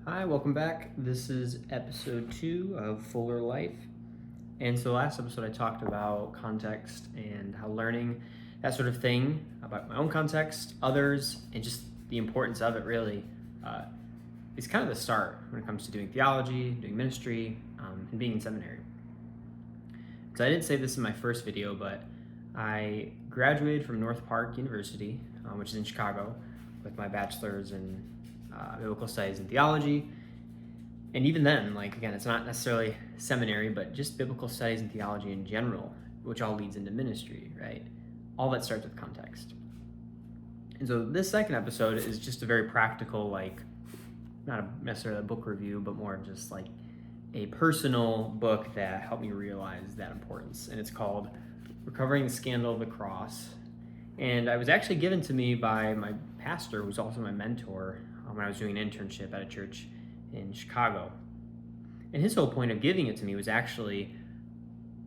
Hi, welcome back. This is episode 2 of Fuller Life. And so last episode I talked about context and how learning that sort of thing about my own context, others, and just the importance of it really is kind of the start when it comes to doing theology, doing ministry, and being in seminary. So I didn't say this in my first video, but I graduated from North Park University, which is in Chicago, with my bachelor's in biblical studies and theology. And even then, again, it's not necessarily seminary, but just biblical studies and theology in general, which all leads into ministry, right? All that starts with context. And so this second episode is just a very practical, not necessarily a book review, but more of just a personal book that helped me realize that importance. And it's called Recovering the Scandal of the Cross. And it was actually given to me by my pastor, who was also my mentor when I was doing an internship at a church in Chicago. And his whole point of giving it to me was actually,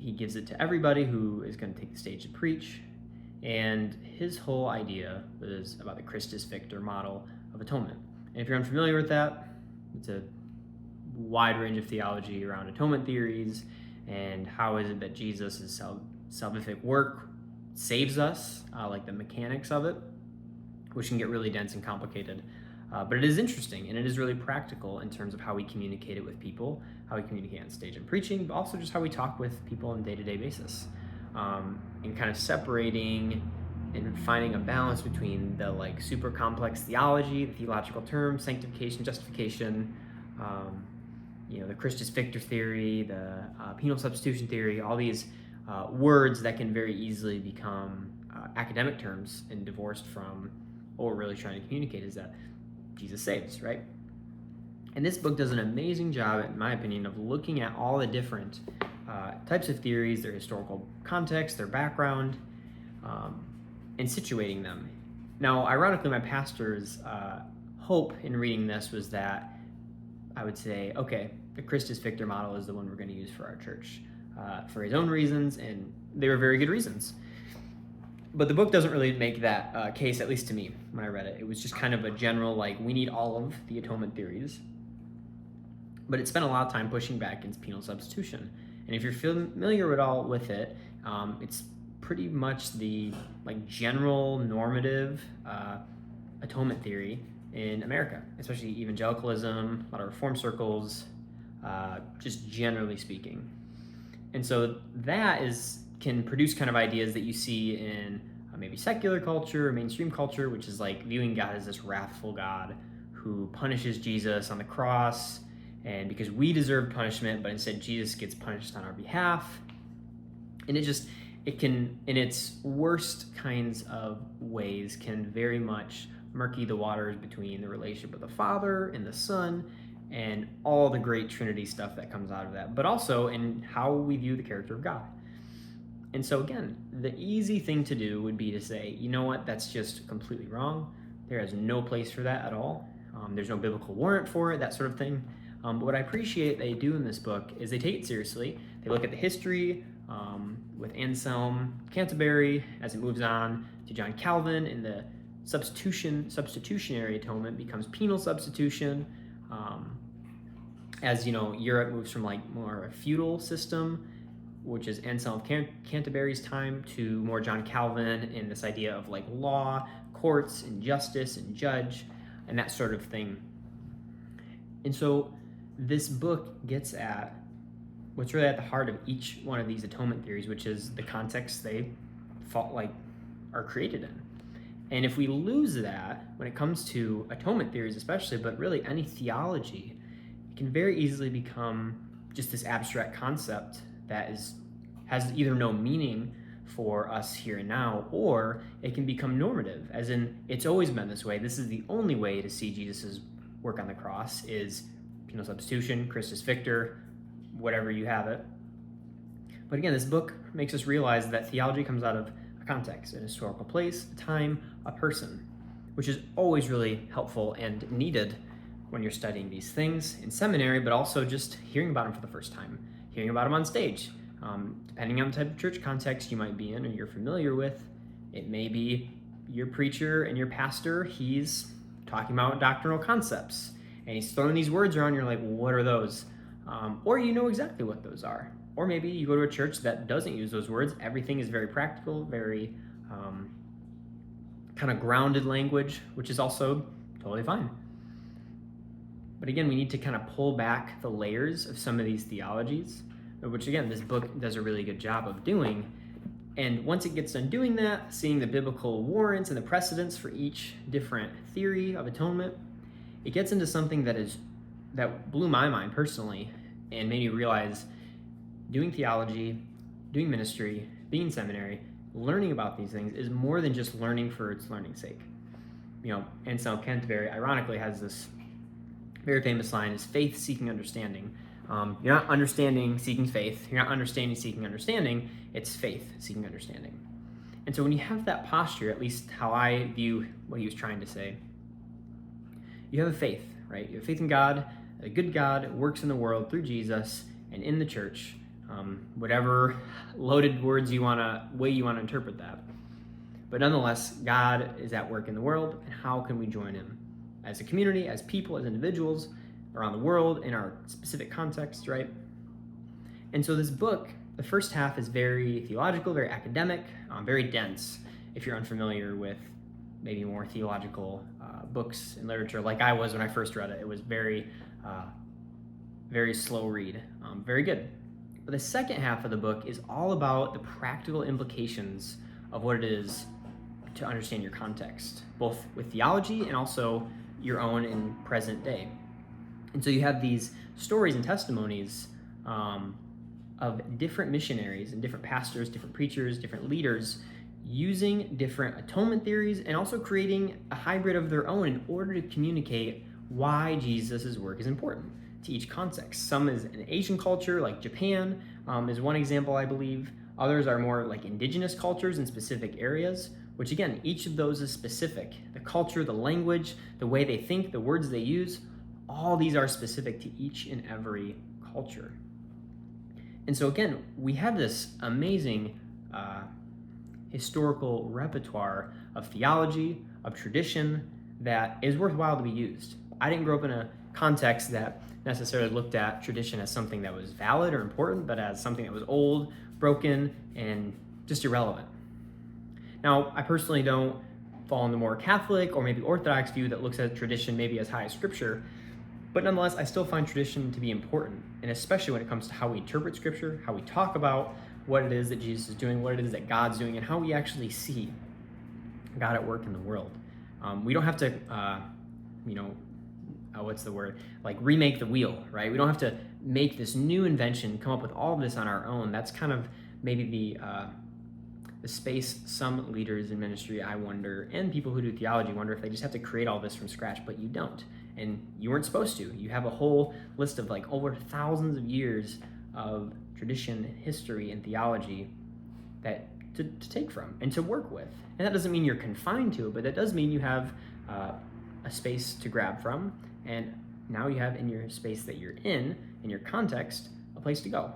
he gives it to everybody who is going to take the stage to preach. And his whole idea was about the Christus Victor model of atonement. And if you're unfamiliar with that, it's a wide range of theology around atonement theories and how is it that Jesus' salvific work saves us, like the mechanics of it, which can get really dense and complicated. But it is interesting, and it is really practical in terms of how we communicate it with people, how we communicate on stage and preaching, but also just how we talk with people on a day-to-day basis, and kind of separating and finding a balance between the super complex theology, the theological terms, sanctification, justification, the Christus Victor theory, the penal substitution theory, all these words that can very easily become academic terms and divorced from what we're really trying to communicate is that Jesus saves, right? And this book does an amazing job, in my opinion, of looking at all the different types of theories, their historical context, their background, and situating them. Now, ironically, my pastor's hope in reading this was that I would say, okay, the Christus Victor model is the one we're going to use for our church for his own reasons, and they were very good reasons. But the book doesn't really make that case, at least to me, when I read it. It was just kind of a general, we need all of the atonement theories. But it spent a lot of time pushing back against penal substitution. And if you're familiar at all with it, it's pretty much the general normative atonement theory in America, especially evangelicalism, a lot of reform circles, just generally speaking. And so that can produce kind of ideas that you see in maybe secular culture or mainstream culture, which is viewing God as this wrathful God who punishes Jesus on the cross, and because we deserve punishment, but instead Jesus gets punished on our behalf. And it can, in its worst kinds of ways, can very much murky the waters between the relationship with the Father and the Son and all the great Trinity stuff that comes out of that, but also in how we view the character of God. And so again, the easy thing to do would be to say, you know what, that's just completely wrong. There is no place for that at all. There's no biblical warrant for it, that sort of thing. But what I appreciate they do in this book is they take it seriously. They look at the history with Anselm Canterbury as it moves on to John Calvin, and the substitutionary atonement becomes penal substitution. As Europe moves from more a feudal system, which is Anselm of Canterbury's time, to more John Calvin and this idea of law, courts, and justice, and judge, and that sort of thing. And so this book gets at what's really at the heart of each one of these atonement theories, which is the context they are created in. And if we lose that when it comes to atonement theories especially, but really any theology, it can very easily become just this abstract concept that has either no meaning for us here and now, or it can become normative, as in it's always been this way. This is the only way to see Jesus's work on the cross is penal substitution, Christus Victor, whatever you have it. But again, this book makes us realize that theology comes out of a context, an historical place, a time, a person, which is always really helpful and needed when you're studying these things in seminary, but also just hearing about them for the first time, hearing about them on stage. Depending on the type of church context you might be in or you're familiar with, it may be your preacher and your pastor, he's talking about doctrinal concepts. and he's throwing these words around. You're like, well, what are those? Or you know exactly what those are. Or maybe you go to a church that doesn't use those words. Everything is very practical, very kind of grounded language, which is also totally fine. But again, we need to kind of pull back the layers of some of these theologies, which again, this book does a really good job of doing. And once it gets done doing that, seeing the biblical warrants and the precedents for each different theory of atonement, it gets into something that blew my mind personally and made me realize doing theology, doing ministry, being in seminary, learning about these things is more than just learning for its learning's sake. Ansel Kent very ironically has this very famous line, is faith seeking understanding. You're not understanding seeking faith. You're not understanding seeking understanding. It's faith seeking understanding. And so when you have that posture, at least how I view what he was trying to say, you have a faith, right? You have faith in God, a good God works in the world through Jesus and in the church, whatever loaded words way you want to interpret that. But nonetheless, God is at work in the world, and how can we join him? As a community, as people, as individuals, around the world, in our specific context, right? And so this book, the first half is very theological, very academic, very dense. If you're unfamiliar with maybe more theological books and literature, like I was when I first read it, it was very slow read, very good. But the second half of the book is all about the practical implications of what it is to understand your context, both with theology and also your own in present day. And so you have these stories and testimonies of different missionaries and different pastors, different preachers, different leaders using different atonement theories and also creating a hybrid of their own in order to communicate why Jesus' work is important to each context. Some is an Asian culture, like Japan is one example, I believe. Others are more like indigenous cultures in specific areas, which again, each of those is specific. The culture, the language, the way they think, the words they use, all these are specific to each and every culture. And so again, we have this amazing historical repertoire of theology, of tradition that is worthwhile to be used. I didn't grow up in a context that necessarily looked at tradition as something that was valid or important, but as something that was old, broken, and just irrelevant. Now, I personally don't fall in the more Catholic or maybe Orthodox view that looks at tradition maybe as high as Scripture, but nonetheless, I still find tradition to be important, and especially when it comes to how we interpret Scripture, how we talk about what it is that Jesus is doing, what it is that God's doing, and how we actually see God at work in the world. We don't have to, like remake the wheel, right? We don't have to make this new invention, come up with all of this on our own. That's kind of maybe the space some leaders in ministry, I wonder, and people who do theology wonder if they just have to create all this from scratch, but you don't. And you weren't supposed to. You have a whole list of like over thousands of years of tradition, history, and theology that to take from and to work with. And that doesn't mean you're confined to it, but that does mean you have a space to grab from. And now you have in your space that you're in your context, a place to go.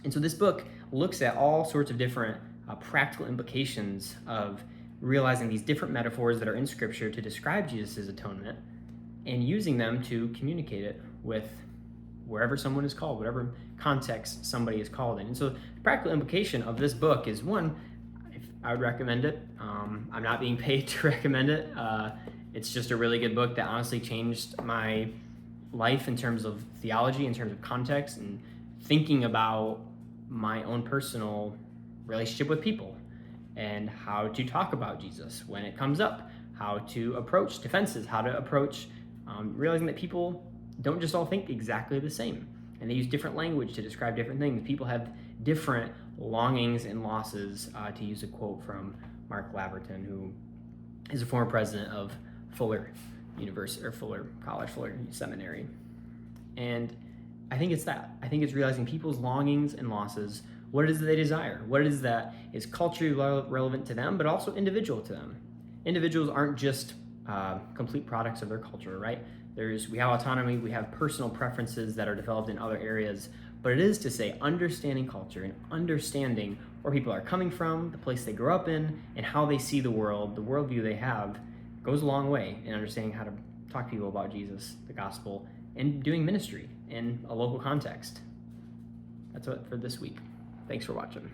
And so this book looks at all sorts of different practical implications of realizing these different metaphors that are in Scripture to describe Jesus' atonement and using them to communicate it with wherever someone is called, whatever context somebody is called in. And so the practical implication of this book is, one, I would recommend it. I'm not being paid to recommend it. It's just a really good book that honestly changed my life in terms of theology, in terms of context, and thinking about my own personal relationship with people and how to talk about Jesus when it comes up, how to approach defenses, how to approach realizing that people don't just all think exactly the same, and they use different language to describe different things. People have different longings and losses, to use a quote from Mark Laverton, who is a former president of Fuller University, or Fuller College, Fuller Seminary. And I think it's that. I think it's realizing people's longings and losses, what it is that they desire, what it is that is culturally relevant to them, but also individual to them. Individuals aren't just complete products of their culture, right? We have autonomy, we have personal preferences that are developed in other areas, but it is to say understanding culture and understanding where people are coming from, the place they grew up in, and how they see the world, the worldview they have, goes a long way in understanding how to talk to people about Jesus, the gospel, and doing ministry in a local context. That's it for this week. Thanks for watching.